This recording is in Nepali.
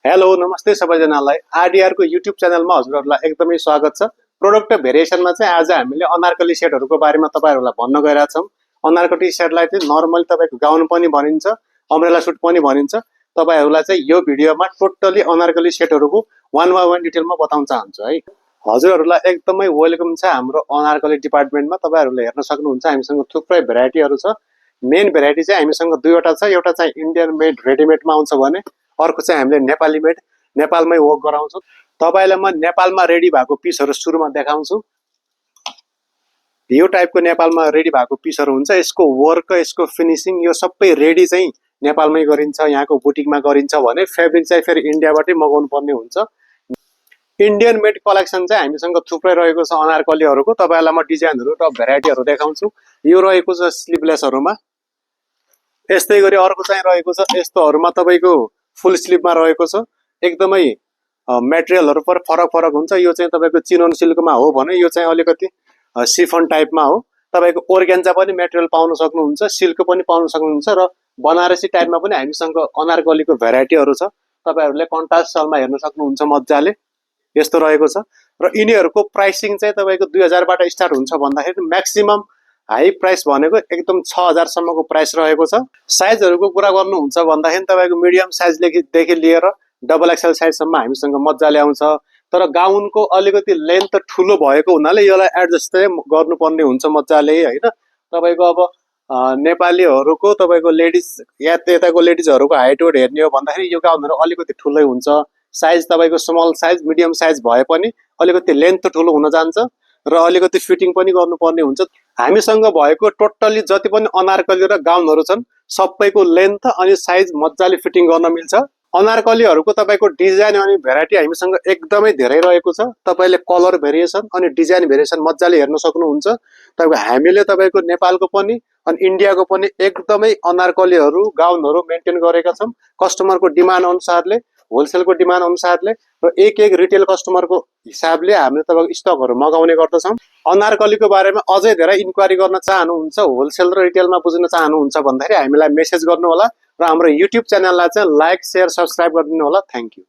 हेलो नमस्ते सबैजनालाई आरडीआर को युट्युब च्यानलमा हजुरहरूलाई एकदमै स्वागत छ। प्रोडक्ट भेरिएसनमा चाहिँ आज हामीले अनारकली सेटहरूको बारेमा तपाईहरुलाई भन्न गइरहेका छौं। अनारकली सेटलाई चाहिँ नर्मली तपाईको गाउन पनि भनिन्छ, अम्ब्रेला सुट पनि भनिन्छ। तपाईहरुलाई चाहिँ यो भिडियोमा टोटली अनारकली सेटहरूको वन बाइ वन डिटेलमा बताउन चाहन्छु है। हजुरहरूलाई एकदमै वेलकम छ हाम्रो अनारकली डिपार्टमेन्टमा। तपाईहरुले हेर्न सक्नुहुन्छ हामीसँग थुप्रै भेराइटीहरु छ। मेन भेराइटी चाहिँ हामीसँग दुईवटा छ। एउटा चाहिँ इन्डियन मेड रेडिमेडमा आउँछ भने अर्को चाहिँ हामीले नेपाली मेड नेपालमै वर्क गराउँछौं। तपाईलाई म नेपालमा रेडी भएको पिसहरु सुरुमा देखाउँछु। यो टाइपको नेपालमा रेडी भएको पिसहरु हुन्छ। यसको वर्क, यसको फिनिशिङ यो सबै रेडी चाहिँ नेपालमै गरिन्छ, यहाँको बुटिकमा गरिन्छ भने फेब्रिक चाहिँ फेरि इन्डियाबाटै मगाउनु पर्ने हुन्छ। इन्डियन मेड कलेक्सन चाहिँ हामीसँग थुप्रै रहेको छ अनारकलीहरुको। तपाईलाई म डिजाइनहरु र भेराइटीहरु देखाउँछु। यो रहेको छ स्लिभलेसहरुमा। यस्तै गरी अर्को चाहिँ रहेको छ यस्तोहरुमा तपाईको फुल स्लिभमा रहेको छ। एकदमै मटेरियलहरु पर फरक हुन्छ। यो चाहिँ तपाईको चिनोन सिल्कमा हो भने यो चाहिँ अलिकति सिफन टाइपमा हो। तपाईको ओर्गान्जा पनि मटेरियल पाउन सक्नुहुन्छ, सिल्क पनि पाउन सक्नुहुन्छ र बनारसी टाइपमा पनि हामीसँग अनारकलीको भेराइटीहरु छ। तपाईहरुले कन्ट्रास्ट सलमा हेर्न सक्नुहुन्छ मज्जाले यस्तो रहेको छ। र यिनीहरुको प्राइसिङ चाहिँ तपाईको 2000 बाट स्टार्ट हुन्छ भन्दाखेरि म्याक्सिमम हाई प्राइस भनेको एकदम 6000 सम्मको प्राइस रहेको छ। साइजहरुको कुरा गर्नुहुन्छ भन्दाखेरि तपाईको मिडियम साइजदेखि लिएर डबल एक्सएल साइज सम्म हामीसँग मज्जाले आउँछ। तर गाउनको अलिकति लेन्थ ठुलो भएको हुनाले यसलाई एडजस्ट गर्नुपर्ने हुन्छ मज्जाले हैन। तपाईको अब नेपालीहरुको तपाईको लेडिज यताको लेडिजहरुको हाइट वेट हेर्ने हो भन्दाखेरि यो गाउनहरु अलिकति ठुलै हुन्छ। साइज तपाईको स्मल साइज मिडियम साइज भए पनि अलिकति लेन्थ ठुलो हुन जान्छ र अलिकति फिटिङ पनि गर्नुपर्ने हुन्छ। हामीसँग भएको टोटली जति पनि अनारकली र गाउनहरु छन् सबैको लेन्थ अनि साइज मज्जाले फिटिङ गर्न मिल्छ। अनारकलीहरुको तपाईको डिजाइन अनि भेराइटी हामीसँग एकदमै धेरै रहेको छ। तपाईले कलर भेरिएसन अनि डिजाइन भेरिएसन मज्जाले हेर्न सक्नुहुन्छ। तपाईको हामीले तपाईको नेपालको पनि अनि इन्डियाको पनि एकदमै अनारकलीहरु गाउनहरु मेन्टेन गरेका छौं कस्टमरको डिमान्ड अनुसारले, होलसेलको डिमान्ड अनुसारले र एक रिटेल कस्टमरको हिसाबले हामीले तपाईको स्टकहरु मगाउने गर्दछौं। अनारकलीको बारेमा अझै धेरै इन्क्वायरी गर्न चाहनुहुन्छ, होलसेल र रिटेलमा बुझ्न चाहनुहुन्छ भन्दाखेरि हामीलाई मेसेज गर्नु होला र हाम्रो युट्युब च्यानललाई चाहिँ लाइक, शेयर, सब्स्क्राइब गरिदिनु होला। Thank you.